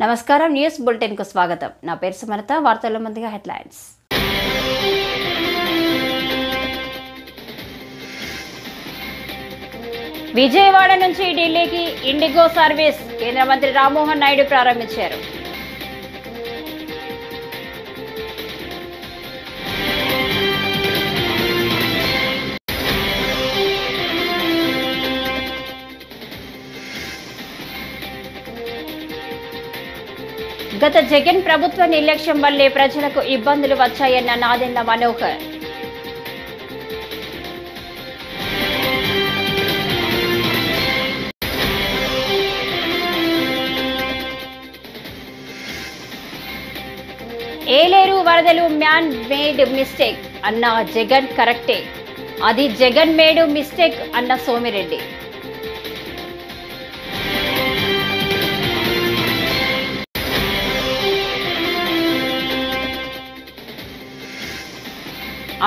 నమస్కారం news bulletin కు స్వాగతం. నా పేరు సుమలత. వార్తల్లో ముందుగా హెడ్లైన్స్. విజయవాడ నుంచి ఢిల్లీకి ఇండిగో సర్వీస్ కేంద్ర మంత్రి రామ్మోహన్ నాయుడు ప్రారంభించారు. గత జగన్ ప్రభుత్వ నిర్లక్ష్యం వల్లే ప్రజలకు ఇబ్బందులు వచ్చాయన్న నాదెండ్ల మనోహర్. ఏలేరు వరదలు మ్యాన్ మేడ్ మిస్టేక్ అన్న జగన్ కరెక్టే, అది జగన్ మేడ్ మిస్టేక్ అన్న సోమిరెడ్డి.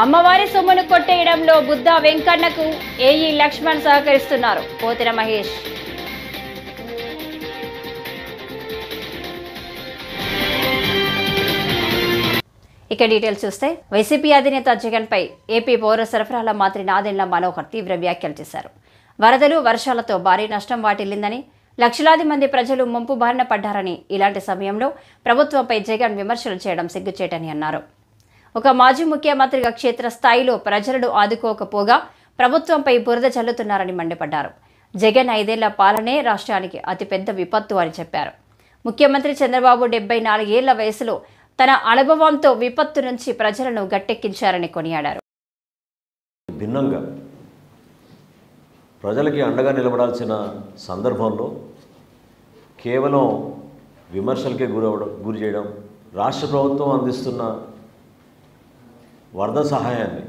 అమ్మవారి సొమ్మును కొట్టేయడంలో బుద్ధ వెంకన్నకు ఏఈ లక్ష్మణ్ సహకరిస్తున్నారు. పోతిన మహేష్. ఇక డీటెయిల్స్ చూస్తే, వైసీపీ అధినేత జగన్ పై ఏపీ పౌర సరఫరాల మంత్రి నాదెండ్ల మనోహర్ తీవ్ర వ్యాఖ్యలు చేశారు. వరదలు వర్షాలతో భారీ నష్టం వాటిల్లిందని, లక్షలాది మంది ప్రజలు ముంపు బారిన పడ్డారని, ఇలాంటి సమయంలో ప్రభుత్వంపై జగన్ విమర్శలు చేయడం సిగ్గుచేటని అన్నారు. ఒక మాజీ ముఖ్యమంత్రిగా క్షేత్రస్థాయిలో ప్రజలను ఆదుకోకపోగా ప్రభుత్వంపై బురద చల్లుతున్నారని మండిపడ్డారు. జగన్ 5 ఏళ్ల పాలనే రాష్ట్రానికి అతిపెద్ద విపత్తు అని చెప్పారు. ముఖ్యమంత్రి చంద్రబాబు 74 ఏళ్ల వయసులో తన అనుభవంతో విపత్తు నుంచి ప్రజలను గట్టెక్కించారని కొనియాడారు. భిన్నంగా ప్రజలకి అండగా నిలబడాల్సిన సందర్భంలో కేవలం విమర్శలకే గురి చేయడం, రాష్ట్ర ప్రభుత్వం అందిస్తున్న వరద సహాయాన్ని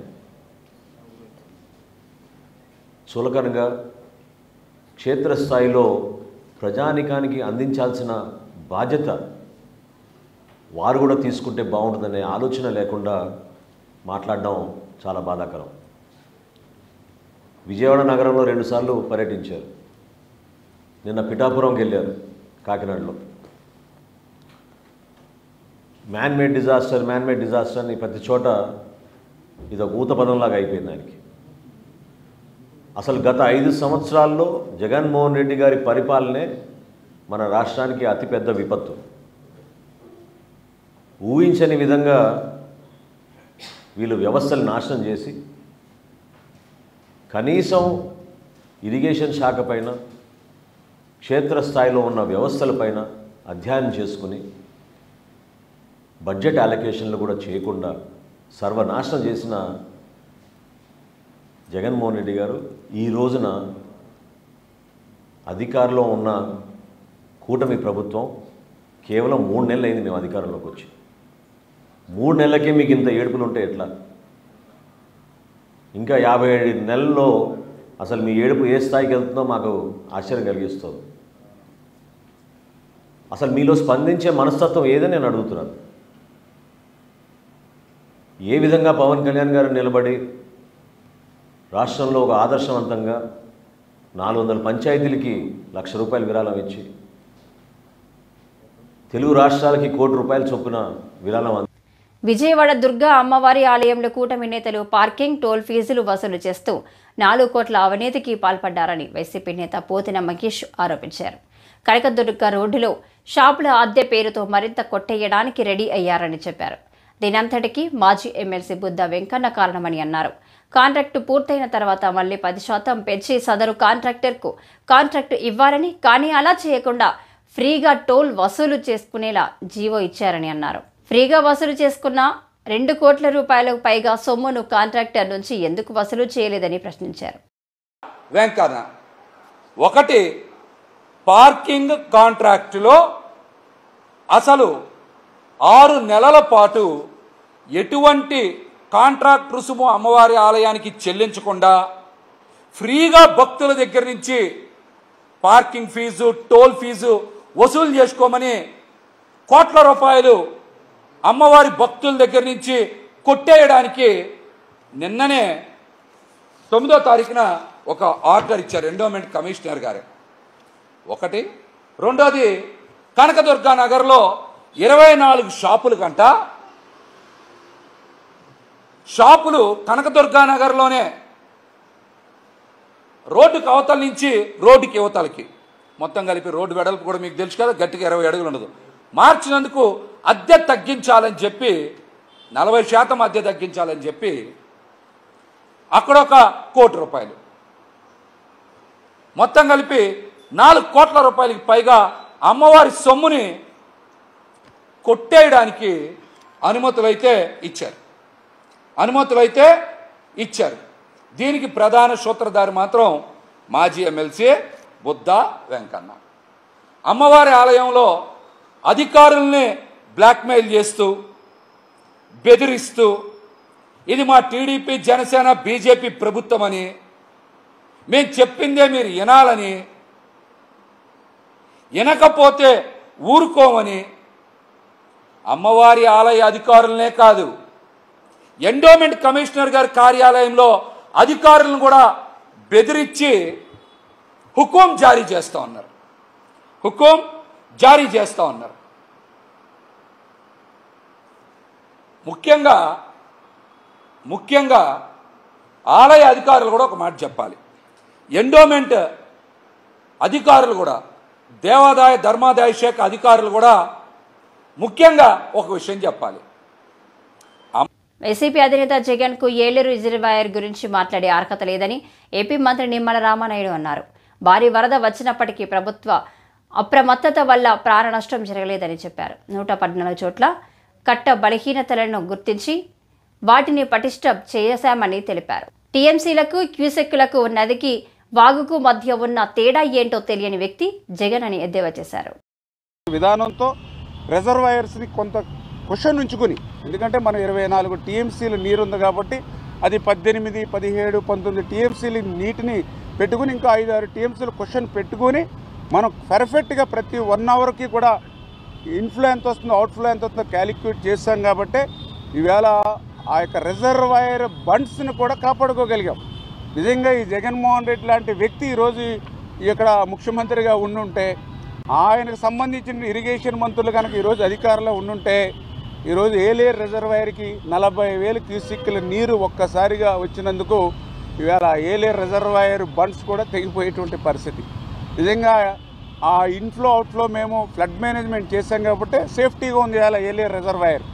చులకనగా క్షేత్రస్థాయిలో ప్రజానికానికి అందించాల్సిన బాధ్యత వారు కూడా తీసుకుంటే బాగుంటుందనే ఆలోచన లేకుండా మాట్లాడడం చాలా బాధాకరం. విజయవాడ నగరంలో 2 సార్లు పర్యటించారు. నిన్న పిఠాపురంకి వెళ్ళారు, కాకినాడలో. మ్యాన్ మేడ్ డిజాస్టర్ అని ప్రతి చోట ఇది ఒక ఊత పదంలాగా అయిపోయింది ఆయనకి. అసలు గత 5 సంవత్సరాల్లో జగన్మోహన్ రెడ్డి గారి పరిపాలనే మన రాష్ట్రానికి అతిపెద్ద విపత్తు. ఊహించని విధంగా వీళ్ళు వ్యవస్థలు నాశనం చేసి కనీసం ఇరిగేషన్ శాఖ పైన, క్షేత్రస్థాయిలో ఉన్న వ్యవస్థలపైన అధ్యయనం చేసుకుని బడ్జెట్ అలొకేషన్లు కూడా చేయకుండా సర్వనాశనం చేసిన జగన్మోహన్ రెడ్డి గారు ఈ రోజున అధికారంలో ఉన్న కూటమి ప్రభుత్వం కేవలం 3 నెలలు అయింది మేము అధికారంలోకి వచ్చి. 3 నెలలకే మీకు ఇంత ఏడుపులు ఉంటే ఎట్లా? ఇంకా 57 నెలల్లో అసలు మీ ఏడుపు ఏ స్థాయికి వెళ్తుందో మాకు ఆశ్చర్యం కలిగిస్తుంది. అసలు మీలో స్పందించే మనస్తత్వం ఏదని నేను అడుగుతున్నాను. ఏ విధంగా పవన్ కళ్యాణ్ గారు నిలబడి రాష్ట్రంలో ఒక ఆదర్శవంతంగా 400 పంచాయతీలకి ₹1,00,000 విరాళం ఇచ్చి తెలుగు రాష్ట్రాలకి ₹1,00,00,000 చొప్పున విరాళం. విజయవాడ దుర్గా అమ్మవారి ఆలయంలో కూటమి నేతలు పార్కింగ్, టోల్ ఫీజులు వసూలు చేస్తూ 4 కోట్ల అవినీతికి పాల్పడ్డారని వైసీపీ నేత పోతిన మహేష్ ఆరోపించారు. కనకదుర్గ రోడ్డులో షాపుల అద్దె పేరుతో మరింత కొట్టేయడానికి రెడీ అయ్యారని చెప్పారు. దీనంతటికీ మాజీ ఎమ్మెల్సీ బుద్ధ వెంకన్న కారణమని అన్నారు. కాంట్రాక్టు పూర్తయిన తర్వాత మళ్లీ 10% పెంచి సదరు కాంట్రాక్టర్కు కాంట్రాక్టు ఇవ్వాలని, కానీ అలా చేయకుండా ఫ్రీగా టోల్ వసూలు చేసుకునేలా జీవో ఇచ్చారని అన్నారు. ఫ్రీగా వసూలు చేసుకున్న ₹2 కోట్ల పైగా సొమ్మును కాంట్రాక్టర్ నుంచి ఎందుకు వసూలు చేయలేదని ప్రశ్నించారు. వెంకన్న ఒకటి, పార్కింగ్ కాంట్రాక్టులో అసలు 6 నెలల పాటు ఎటువంటి కాంట్రాక్ట్ రుసుము అమ్మవారి ఆలయానికి చెల్లించకుండా ఫ్రీగా భక్తుల దగ్గర నుంచి పార్కింగ్ ఫీజు, టోల్ ఫీజు వసూలు చేసుకోమని ₹1,00,00,000 అమ్మవారి భక్తుల దగ్గర నుంచి కొట్టేయడానికి నిన్ననే 9వ తారీఖున ఒక ఆర్డర్ ఇచ్చారు ఎండోమెంట్ కమిషనర్ గారు. ఒకటి. రెండోది, కనకదుర్గా నగర్లో 24 షాపులు కంట షాపులు కనకదుర్గా నగర్లోనే రోడ్డుకి అవతల నుంచి రోడ్డుకి యువతలకి మొత్తం కలిపి రోడ్డు వెడల్పు కూడా మీకు తెలుసు కదా, గట్టిగా 20 అడుగులు ఉండదు. మార్చినందుకు అద్దె తగ్గించాలని చెప్పి 40% అద్దె తగ్గించాలని చెప్పి అక్కడ ఒక ₹1 కోటి, మొత్తం కలిపి ₹4 కోట్ల పైగా అమ్మవారి సొమ్ముని కొట్టేయడానికి అనుమతులైతే ఇచ్చారు. దీనికి ప్రధాన సూత్రధారి మాత్రం మాజీ ఎమ్మెల్సీ బుద్ధ వెంకన్న. అమ్మవారి ఆలయంలో అధికారుల్ని బ్లాక్మెయిల్ చేస్తూ బెదిరిస్తూ ఇది మా టీడీపీ జనసేన బీజేపీ ప్రభుత్వం అని, మేము చెప్పిందే మీరు వినాలని, వినకపోతే ఊరుకోమని అమ్మవారి ఆలయ అధికారులనే కాదు, ఎండోమెంట్ కమిషనర్ గారి కార్యాలయంలో అధికారులను కూడా బెదిరించి హుకుం జారీ చేస్తూ ఉన్నారు. ముఖ్యంగా ఆలయ అధికారులు కూడా ఒక మాట చెప్పాలి. ఎండోమెంట్ అధికారులు కూడా, దేవాదాయ ధర్మాదాయ శాఖ అధికారులు కూడా ముఖ్యంగా ఒక విషయం చెప్పాలి. వైసీపీ అధినేత జగన్ కు ఏలేరు రిజర్వాయర్ గురించి మాట్లాడే అర్హత లేదని ఏపీ మంత్రి నిమ్మల రామానాయుడు అన్నారు. భారీ వరద వచ్చినప్పటికీ ప్రభుత్వ అప్రమత్తత వల్ల ప్రాణ నష్టం జరగలేదని చెప్పారు. 114 చోట్ల కట్ట బలహీనతలను గుర్తించి వాటిని పటిష్టం చేశామని తెలిపారు. టీఎంసీలకు క్యూసెక్కులకు నదికి వాగుకు మధ్య ఉన్న తేడా ఏంటో తెలియని వ్యక్తి జగన్ అని ఎద్దేవా చేశారు. విధానంతో రిజర్వాయర్స్ని కొంత క్వశ్చన్ ఉంచుకుని, ఎందుకంటే మనం 24 టీఎంసీలు నీరు ఉంది కాబట్టి అది 18, 17, 19 టీఎంసీలు నీటిని పెట్టుకుని ఇంకా 5-6 టీఎంసీలు క్వశ్చన్ పెట్టుకుని మనం పర్ఫెక్ట్గా ప్రతి 1 అవర్కి కూడా ఇన్ఫ్లో ఎంత వస్తుందో అవుట్ఫ్లో ఎంత వస్తుందో క్యాలిక్యులేట్ చేస్తాం కాబట్టి ఈవేళ ఆ యొక్క రిజర్వాయర్ బండ్స్ని కూడా కాపాడుకోగలిగాం. నిజంగా ఈ జగన్మోహన్ రెడ్డి లాంటి వ్యక్తి ఈరోజు ఇక్కడ ముఖ్యమంత్రిగా ఉండుంటే, ఆయనకు సంబంధించిన ఇరిగేషన్ మంత్రులు కనుక ఈరోజు అధికారంలో ఉండుంటే ఈరోజు ఏలేరు రిజర్వాయర్కి 40,000 క్యూసెక్కుల నీరు ఒక్కసారిగా వచ్చినందుకు ఇవాళ ఏలేరు రిజర్వాయర్ బండ్స్ కూడా తెగిపోయేటువంటి పరిస్థితి. నిజంగా ఆ ఇన్ఫ్లో అవుట్ఫ్లో మేము ఫ్లడ్ మేనేజ్మెంట్ చేశాం కాబట్టి సేఫ్టీగా ఉంది ఇవాళ ఏలేరు రిజర్వాయర్.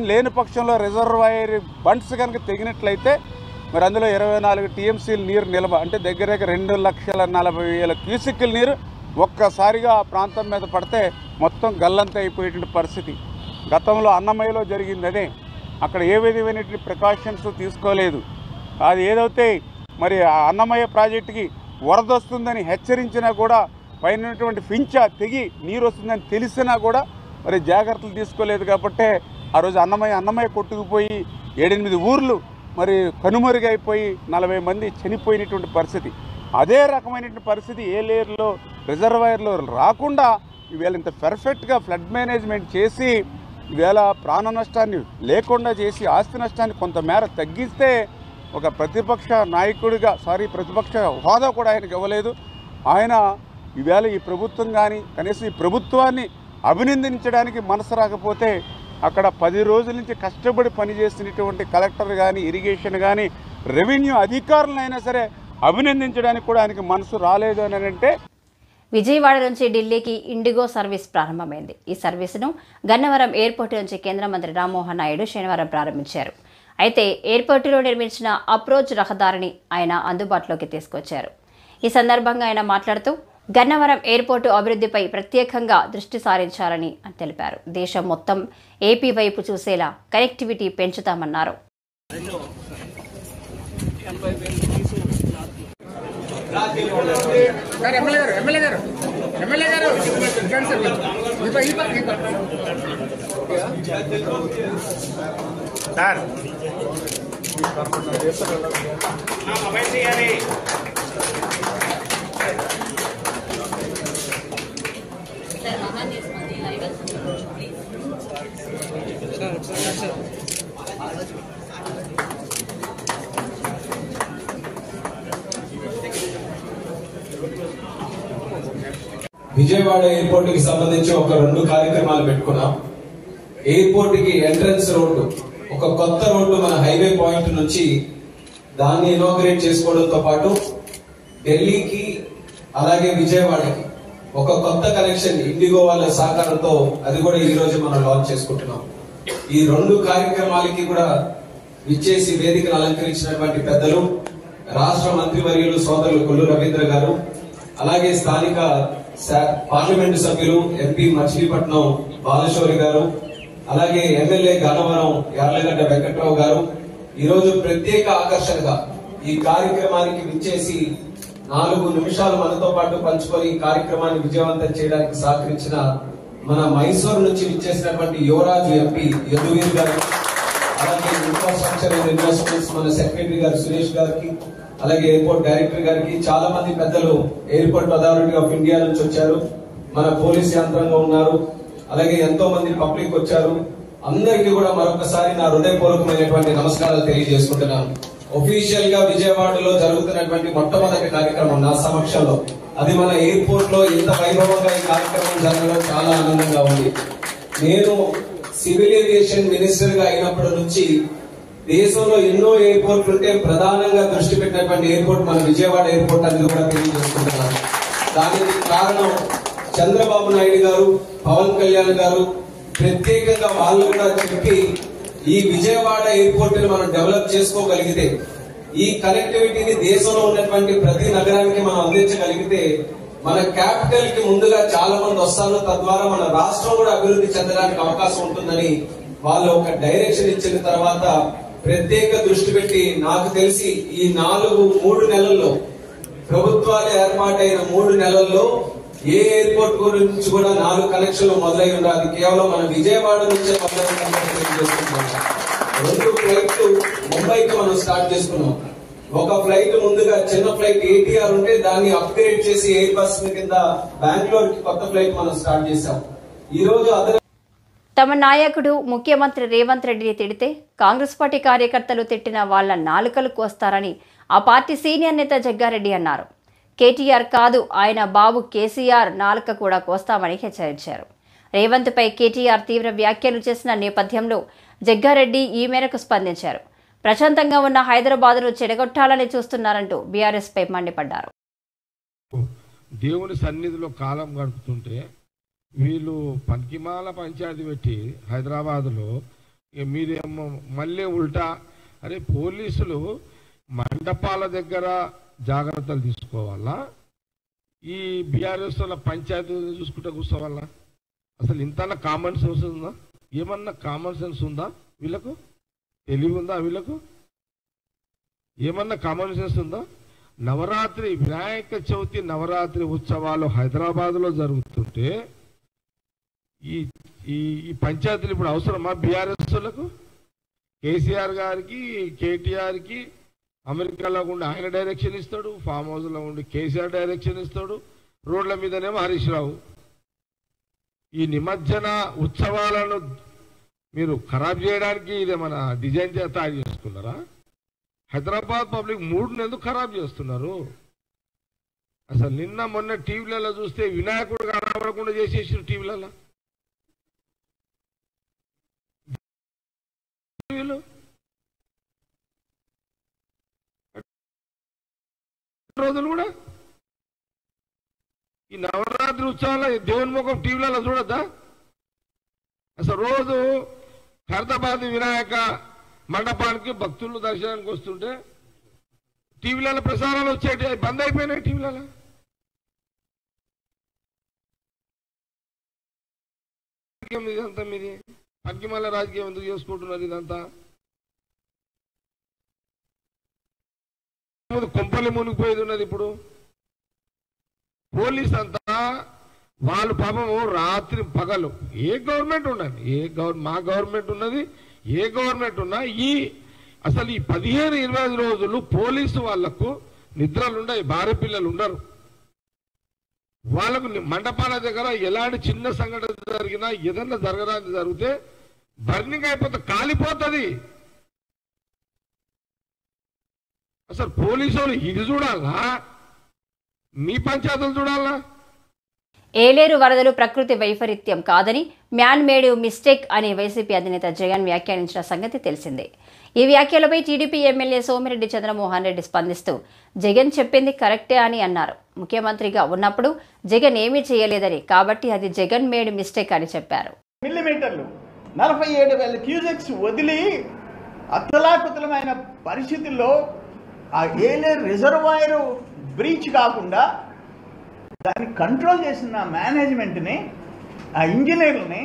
లేని పక్షంలో రిజర్వాయర్ బండ్స్ కనుక తెగినట్లయితే మరి అందులో 24 టీఎంసీల నీరు నిల్వ, అంటే దగ్గర 2,40,000 క్యూసెక్కుల నీరు ఒక్కసారిగా ఆ ప్రాంతం మీద పడితే మొత్తం గల్లంతా అయిపోయేటువంటి పరిస్థితి. గతంలో అన్నమయ్యలో జరిగింది అదే. అక్కడ ఏ విధమైనటువంటి ప్రికాషన్స్ తీసుకోలేదు. అది ఏదైతే మరి ఆ అన్నమయ్య ప్రాజెక్టుకి వరద వస్తుందని హెచ్చరించినా కూడా, పైనటువంటి ఫించా తెగి నీరు వస్తుందని తెలిసినా కూడా మరి జాగ్రత్తలు తీసుకోలేదు. కాబట్టి ఆ రోజు అన్నమయ్య కొట్టుకుపోయి 7-8 ఊర్లు మరి కనుమరుగైపోయి 40 మంది చనిపోయినటువంటి పరిస్థితి. అదే రకమైనటువంటి పరిస్థితి ఏలేరులో రిజర్వాయర్లో రాకుండా ఈవేళ ఇంత పర్ఫెక్ట్గా ఫ్లడ్ మేనేజ్మెంట్ చేసి ఈవేళ ప్రాణ నష్టాన్ని లేకుండా చేసి ఆస్తి నష్టాన్ని కొంతమేర తగ్గిస్తే ఒక ప్రతిపక్ష నాయకుడిగా ప్రతిపక్ష హోదా కూడా ఆయనకు ఇవ్వలేదు. ఆయన ఈవేళ ఈ ప్రభుత్వం కానీ కనీసం ఈ ప్రభుత్వాన్ని అభినందించడానికి మనసు రాకపోతే అక్కడ 10 రోజుల నుంచి కష్టపడి పనిచేస్తున్నటువంటి కలెక్టర్ కానీ ఇరిగేషన్ కానీ రెవెన్యూ అధికారులైనా సరే అభినందించడానికి కూడా ఆయనకి మనసు రాలేదు అని అంటే. విజయవాడ నుంచి ఢిల్లీకి ఇండిగో సర్వీస్ ప్రారంభమైంది. ఈ సర్వీసును గన్నవరం ఎయిర్పోర్టు నుంచి కేంద్ర మంత్రి రామ్మోహన్ నాయుడు శనివారం ప్రారంభించారు. అయితే ఎయిర్పోర్టులో నిర్మించిన అప్రోచ్ రహదారిని ఆయన అందుబాటులోకి తీసుకొచ్చారు. ఈ సందర్భంగా ఆయన మాట్లాడుతూ గన్నవరం ఎయిర్పోర్టు అభివృద్ధిపై ప్రత్యేకంగా దృష్టి సారించాలని తెలిపారు. దేశం మొత్తం ఏపీ వైపు చూసేలా కనెక్టివిటీ పెంచుతామన్నారు. విజయవాడ ఎయిర్పోర్ట్ కి సంబంధించి ఒక 2 కార్యక్రమాలు పెట్టుకున్నాం. ఎయిర్పోర్ట్ కి ఎంట్రన్స్ రోడ్డు, ఒక కొత్త రోడ్డు మన హైవే పాయింట్ నుంచి దాన్ని ఇనాగ్రేట్ చేసుకోవడంతో పాటు ఢిల్లీకి అలాగే విజయవాడకి ఒక కొత్త కనెక్షన్ ఇండిగో వాళ్ళ సహకారంతో అది కూడా ఈ రోజు మనం లాంచ్ చేసుకుంటున్నాం. ఈ 2 కార్యక్రమాలకి కూడా విచ్చేసి వేదికను అలంకరించినటువంటి పెద్దలు, రాష్ట్ర మంత్రివర్యులు సోదరులు కొల్లు రవీంద్ర గారు, అలాగే స్థానిక పార్లమెంటు సభ్యులు ఎంపీ మచిలీపట్నం బాలశౌరి గారు, అలాగే ఎమ్మెల్యే గన్నవరం యార్లగడ్డ వెంకట్రావు గారు ఈరోజు ప్రత్యేక ఆకర్షణగా ఈ కార్యక్రమానికి విచ్చేసి 4 నిమిషాలు మనతో పాటు పంచుకొని ఈ కార్యక్రమాన్ని విజయవంతం చేయడానికి సహకరించిన మన మైసూరు నుంచి విచ్చేసినటువంటి యువరాజు ఎంపీ యదువీర్ గారు, అలాగే ఇన్ఫ్రాస్ట్రక్చర్ అండ్ ఇన్వెస్ట్మెంట్స్ మన సెక్రటరీ గారు సురేష్ గారికి, అలాగే ఎయిర్పోర్ట్ డైరెక్టర్ గారికి, చాలా మంది పెద్దలు ఎయిర్పోర్ట్ అథారిటీ ఆఫ్ ఇండియా నుంచి వచ్చారు, మన పోలీస్ యంత్రాంగం ఉన్నారు, అలాగే ఎంతో మంది పబ్లిక్ వచ్చారు. అందరికీ కూడా మరొకసారి నా హృదయపూర్వకమైనటువంటి నమస్కారాలు తెలియజేసుకుంటున్నాను. ఒఫీషియల్ గా విజయవాడలో జరుగుతున్నటువంటి మొట్టమొదటి కార్యక్రమం నా సమక్షంలో, అది మన ఎయిర్పోర్ట్ లో ఇంత వైభవంగా ఈ కార్యక్రమం జరగడం చాలా ఆనందంగా ఉంది. నేను సివిల్ ఏవియేషన్ మినిస్టర్ గా అయినప్పటి నుంచి దేశంలో ఎన్నో ఎయిర్పోర్ట్లు ఉంటే ప్రధానంగా దృష్టి పెట్టినటువంటి ఎయిర్పోర్ట్ మన విజయవాడ ఎయిర్పోర్ట్ అనేది కూడా తెలియజేసుకుంటున్నాను. దానికి కారణం చంద్రబాబు నాయుడు గారు, పవన్ కళ్యాణ్ గారు ప్రత్యేకంగా వాళ్ళు కూడా చెప్పి ఈ విజయవాడ ఎయిర్పోర్ట్ ని మనం డెవలప్ చేసుకోగలిగితే, ఈ కనెక్టివిటీని దేశంలో ఉన్నటువంటి ప్రతి నగరానికి మనం అందించగలిగితే మన క్యాపిటల్ కి ముందుగా చాలా మంది వస్తారు, తద్వారా మన రాష్ట్రం కూడా అభివృద్ధి చెందడానికి అవకాశం ఉంటుందని వాళ్ళు ఒక డైరెక్షన్ ఇచ్చిన తర్వాత ప్రత్యేక దృష్టి పెట్టి, నాకు తెలిసి ఈ 3 నెలల్లో ప్రభుత్వాలు ఏర్పాటైన 3 నెలల్లో ఏ ఎయిర్పోర్ట్ గురించి కూడా 4 కనెక్షన్లు మొదలై ఉండాలి. కేవలం మన విజయవాడ నుంచే మొదలైన 2 ఫ్లైట్లు ముంబైకి మనం స్టార్ట్ చేసుకున్నాం. ఒక ఫ్లైట్ ముందుగా చిన్న ఫ్లైట్ ATR ఉంటే దాన్ని అప్గ్రేడ్ చేసి ఎయిర్ బస్ కింద బెంగళూరు కి కొత్త ఫ్లైట్ మనం స్టార్ట్ చేశాం. ఈ రోజు తమ నాయకుడు ముఖ్యమంత్రి రేవంత్ రెడ్డిని తిడితే కాంగ్రెస్ పార్టీ కార్యకర్తలు తిట్టిన వాళ్ల నాలుకలు కోస్తారని ఆ పార్టీ సీనియర్ నేత జగ్గారెడ్డి అన్నారు. కేటీఆర్ కాదు, ఆయన బాబు కేసీఆర్ నాలుక కూడా కోస్తామని హెచ్చరించారు. రేవంత్ పై కేటీఆర్ తీవ్ర వ్యాఖ్యలు చేసిన నేపథ్యంలో జగ్గారెడ్డి ఈ మేరకు స్పందించారు. ప్రశాంతంగా ఉన్న హైదరాబాద్ను చెడగొట్టాలని చూస్తున్నారంటూ బీఆర్ఎస్ పై మండిపడ్డారు. దేవుని సన్నిధిలో కాలం గడుపుతుంటే వీళ్ళు పనికిమాల పంచాయతీ పెట్టి హైదరాబాద్లో మీరేమో మళ్ళీ ఉల్టా, అరే పోలీసులు మండపాల దగ్గర జాగ్రత్తలు తీసుకోవాలా, ఈ బీఆర్ఎస్ వాళ్ళ పంచాయతీ చూసుకుంటూ కూర్చోవాలా? అసలు ఇంత కామన్ సెన్స్ ఉందా? ఏమన్నా కామన్ సెన్స్ ఉందా? వీళ్ళకు తెలివి ఉందా? వీళ్ళకు ఏమన్నా కామన్ సెన్స్ ఉందా? నవరాత్రి వినాయక చవితి నవరాత్రి ఉత్సవాలు హైదరాబాద్లో జరుగుతుంటే ఈ పంచాయతీలు ఇప్పుడు అవసరమా బీఆర్ఎస్ వాళ్ళకు? కేసీఆర్ గారికి కేటీఆర్కి అమెరికాలో ఉండి ఆయన డైరెక్షన్ ఇస్తాడు, ఫామ్ హౌస్లో ఉండి కేసీఆర్ డైరెక్షన్ ఇస్తాడు, రోడ్ల మీదనేమో హరీష్ రావు. ఈ నిమజ్జన ఉత్సవాలను మీరు ఖరాబ్ చేయడానికి ఇదేమన్నా డిజైన్ తయారు చేసుకున్నారా? హైదరాబాద్ పబ్లిక్ మూడ్ని ఎందుకు ఖరాబ్ చేస్తున్నారు? అసలు నిన్న మొన్న టీవీలలో చూస్తే వినాయకుడు కనబడకుండా చేసేసారు. టీవీలలో రోజులు కూడా ఈ నవరాత్రి ఉత్సవాల దేవుని ముఖం టీవీలలో చూడద్దా? అసలు రోజు ఖైరతాబాద్ వినాయక మండపానికి భక్తులు దర్శనానికి వస్తుంటే టీవీలలో ప్రసారాలు వచ్చేటి బంద్ అయిపోయినాయి. టీవీలలో ఇదంతా మీది పనికిమాల రాజకీయం ఎందుకు చేసుకుంటున్నారు? ఇదంతా కొంపల్లి మునిగిపోయేది ఉన్నది. ఇప్పుడు పోలీస్ అంతా వాళ్ళు పాపం రాత్రి పగలు ఏ గవర్నమెంట్ ఉన్నది, మా గవర్నమెంట్ ఉన్నది, ఏ గవర్నమెంట్ ఉన్నా అసలు ఈ 15-20 రోజులు పోలీసు వాళ్లకు నిద్రలుండవు, భార్య పిల్లలు ఉండరు. వాళ్ళకు మండపాల దగ్గర ఎలాంటి చిన్న సంఘటన జరిగినా ఏదన్నా జరగడానికి జరిగితే బర్నింగ్ అయిపోతుంది, కాలిపోతుంది. అసలు పోలీసు వాళ్ళు ఇది చూడాలా, మీ పంచాయతీలు చూడాలా? ఏలేరు వరదలు ప్రకృతి వైపరీత్యం కాదని మ్యాన్ మేడ్ మిస్టేక్ అని వైసీపీ అధినేత జగన్ వ్యాఖ్యానించిన సంగతి తెలిసిందే. ఈ వ్యాఖ్యలపై టీడీపీ ఎమ్మెల్యే సోమిరెడ్డి చంద్రమోహన్ రెడ్డి స్పందిస్తూ జగన్ చెప్పింది కరెక్టే అని అన్నారు. ముఖ్యమంత్రిగా ఉన్నప్పుడు జగన్ ఏమీ చేయలేదని, కాబట్టి అది జగన్ మేడ్ మిస్టేక్ అని చెప్పారు. మిల్లీమీటర్లు 47,000 క్యూసెక్స్ వదిలి అతలాకుతలమైన పరిస్థితుల్లో ఆ ఏలేరు రిజర్వాయర్ బ్రీచ్ కాకుండా దాన్ని కంట్రోల్ చేసిన మేనేజ్మెంట్ని, ఆ ఇంజనీర్లని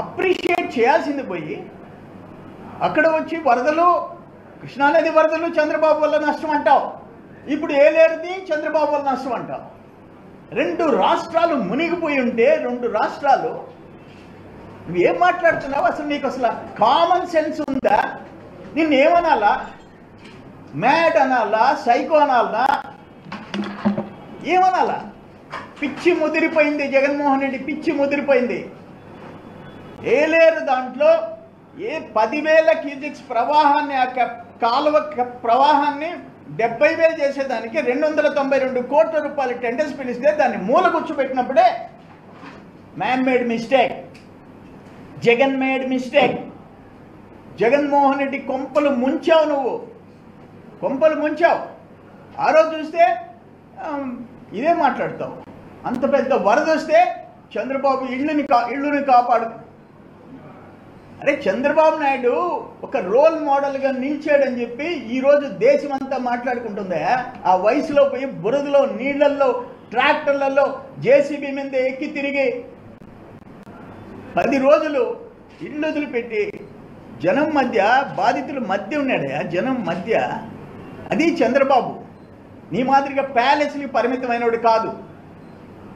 అప్రిషియేట్ చేయాల్సింది పోయి అక్కడ వచ్చి వరదలు, కృష్ణానది వరదలు చంద్రబాబు వల్ల నష్టం అంటావు, ఇప్పుడు ఏలేరుది చంద్రబాబు వల్ల నష్టం అంటావు. 2 రాష్ట్రాలు మునిగిపోయి ఉంటే 2 రాష్ట్రాలు నువ్వేం మాట్లాడుతున్నావు? అసలు నీకు అసలు కామన్ సెన్స్ ఉందా? నిన్నేమనాలా? మ్యాడ్ అనాలా? సైకో అనాలా? ఏమనాలా? పిచ్చి ముదిరిపోయింది జగన్మోహన్ రెడ్డి, పిచ్చి ముదిరిపోయింది. ఏలేరు దాంట్లో 10,000 క్యూసెక్స్ ప్రవాహాన్ని, ఆ కాలువ ప్రవాహాన్ని 70,000 చేసేదానికి 292 కోట్ల రూపాయల టెండర్స్ పిలిస్తే దాన్ని మూల కూర్చోబెట్టినప్పుడే man made mistake, Jagan made mistake. Jaganmohan Reddy కొంపలు ముంచావు, నువ్వు కొంపలు ముంచావు. ఆ రోజు చూస్తే ఇదే మాట్లాడతావు. అంత పెద్ద వరద వస్తే చంద్రబాబు ఇళ్ళుని కాపాడు. అరే చంద్రబాబు నాయుడు ఒక రోల్ మోడల్గా నిలిచాడని చెప్పి ఈరోజు దేశమంతా మాట్లాడుకుంటుందా? ఆ వయసులో పోయి బురదలో, నీళ్లల్లో, ట్రాక్టర్లలో, జేసీబీ మీద ఎక్కి తిరిగి 10 రోజులు ఇళ్ళు వదిలిపెట్టి జనం మధ్య, బాధితుల మధ్య ఉన్నాడే, జనం మధ్య. అది చంద్రబాబు. నీ మాదిరిగా ప్యాలెస్ని పరిమితమైనవాడు కాదు.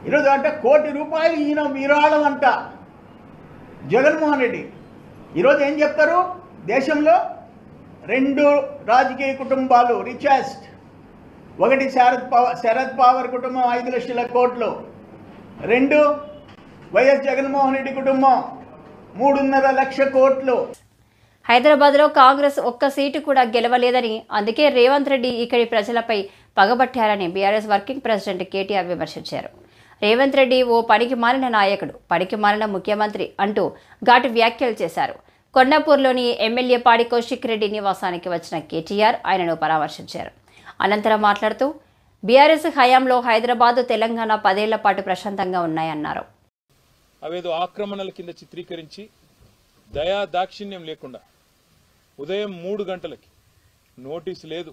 ఈరోజు అంట 1 కోటి రూపాయలు ఈయన విరాళం అంట జగన్మోహన్ రెడ్డి. ఈరోజు ఏం చెప్తారు? దేశంలో 2 రాజకీయ కుటుంబాలు రిచెస్ట్. ఒకటి శరద్ పవార్ కుటుంబం 5 లక్షల కోట్లు, 2 వైఎస్ జగన్మోహన్ రెడ్డి కుటుంబం 3.5 లక్షల కోట్లు. హైదరాబాద్లో కాంగ్రెస్ ఒక్క సీటు కూడా గెలవలేదని, అందుకే రేవంత్ రెడ్డి ఇక్కడి ప్రజలపై పగబట్టారని బీఆర్ఎస్ వర్కింగ్ ప్రెసిడెంట్ కేటీఆర్ విమర్శించారు. రేవంత్ రెడ్డి ఓ పనికి మాలిన నాయకుడు, పనికి మాలిన ముఖ్యమంత్రి అంటూ ఘాటు వ్యాఖ్యలు చేశారు. కొండాపూర్లోని ఎమ్మెల్యే పాడి కౌశిక్ రెడ్డి నివాసానికి వచ్చిన కేటీఆర్ ఆయనను పరామర్శించారు. అనంతరం మాట్లాడుతూ బీఆర్ఎస్ హయాంలో హైదరాబాద్, తెలంగాణ 10 ఏళ్ల పాటు ప్రశాంతంగా ఉన్నాయన్నారు. అవేదో ఆక్రమణల కింద చిత్రీకరించి దయా దాక్షిణ్యం లేకుండా ఉదయం 3 గంటలకి నోటీసు లేదు,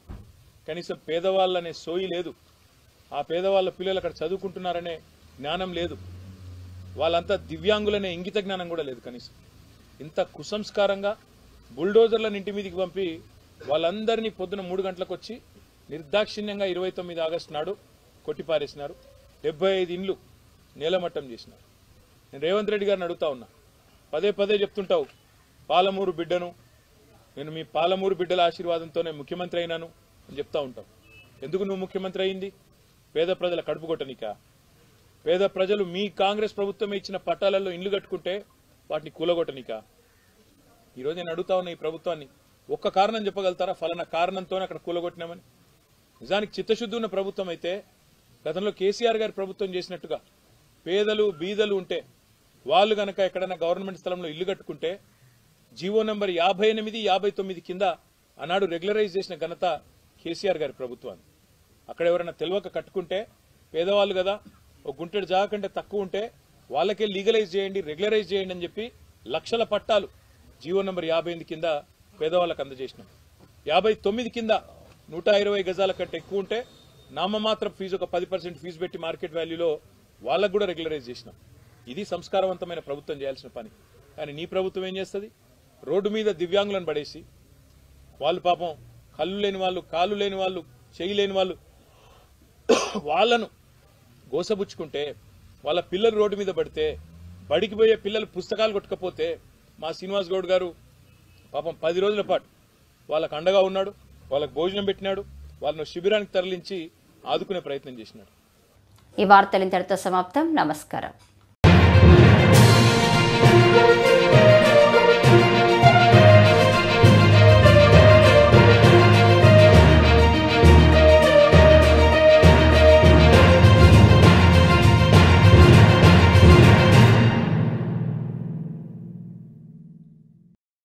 కనీసం పేదవాళ్ళనే సోయి లేదు, ఆ పేదవాళ్ళ పిల్లలు అక్కడ చదువుకుంటున్నారనే జ్ఞానం లేదు, వాళ్ళంతా దివ్యాంగులనే ఇంగిత జ్ఞానం కూడా లేదు కనీసం. ఇంత కుసంస్కారంగా బుల్డోజర్లను ఇంటి మీదకి పంపి వాళ్ళందరినీ పొద్దున 3 గంటలకు వచ్చి నిర్దాక్షిణ్యంగా 29 ఆగస్టు నాడు కొట్టిపారేసినారు. 75 ఇండ్లు నేలమట్టం చేసినారు. నేను రేవంత్ రెడ్డి గారిని అడుగుతా ఉన్నా, పదే చెప్తుంటావు పాలమూరు బిడ్డను, నేను మీ పాలమూరు బిడ్డల ఆశీర్వాదంతోనే ముఖ్యమంత్రి అయినాను అని చెప్తా ఉంటావు. ఎందుకు నువ్వు ముఖ్యమంత్రి అయింది? పేద ప్రజల కడుపు కొట్టనికా? పేద ప్రజలు మీ కాంగ్రెస్ ప్రభుత్వమే ఇచ్చిన పట్టాలలో ఇండ్లు కట్టుకుంటే వాటిని కూలగొట్టనికా? ఈరోజు నేను అడుగుతా ఉన్నా ఈ ప్రభుత్వాన్ని, ఒక్క కారణం చెప్పగలుగుతారా? ఫలానా కారణంతోనే అక్కడ కూలగొట్టినామని. నిజానికి చిత్తశుద్ధి ఉన్న ప్రభుత్వం అయితే గతంలో కేసీఆర్ గారి ప్రభుత్వం చేసినట్టుగా పేదలు బీదలు ఉంటే వాళ్ళు గనక ఎక్కడైనా గవర్నమెంట్ స్థలంలో ఇల్లు కట్టుకుంటే జీవో నంబర్ 58, 59 కింద ఆనాడు రెగ్యులరైజ్ చేసిన ఘనత కేసీఆర్ గారి ప్రభుత్వాన్ని. అక్కడ ఎవరైనా తెలియక కట్టుకుంటే పేదవాళ్ళు కదా, ఒక గుంటెడు జాగా కంటే తక్కువ ఉంటే వాళ్ళకే లీగలైజ్ చేయండి, రెగ్యులరైజ్ చేయండి అని చెప్పి లక్షల పట్టాలు జీవో నంబర్ 58 కింద పేదవాళ్ళకు అందజేసినాం. 59 కింద 120 గజాల కంటే ఎక్కువ ఉంటే నామమాత్రం ఫీజు, ఒక 10% ఫీజు పెట్టి మార్కెట్ వాల్యూలో వాళ్ళకు కూడా రెగ్యులరైజ్ చేసినాం. ఇది సంస్కారవంతమైన ప్రభుత్వం చేయాల్సిన పని. కానీ నీ ప్రభుత్వం ఏం చేస్తుంది? రోడ్డు మీద దివ్యాంగులను పడేసి, వాళ్ళు పాపం కళ్ళు లేని వాళ్ళు, కాళ్ళు లేని వాళ్ళు, చెయ్యి లేని వాళ్ళు, వాళ్ళను గోసబుచ్చుకుంటే, వాళ్ళ పిల్లలు రోడ్డు మీద పడితే, బడికి పోయే పిల్లలు పుస్తకాలు కొట్టుకపోతే మా శ్రీనివాస్ గౌడ్ గారు పాపం 10 రోజుల పాటు వాళ్ళకు అండగా ఉన్నాడు, వాళ్ళకు భోజనం పెట్టినాడు, వాళ్ళను శిబిరానికి తరలించి ఆదుకునే ప్రయత్నం చేసినాడు. ఈ వార్తలు ఇంతటితో సమాప్తం. నమస్కారం.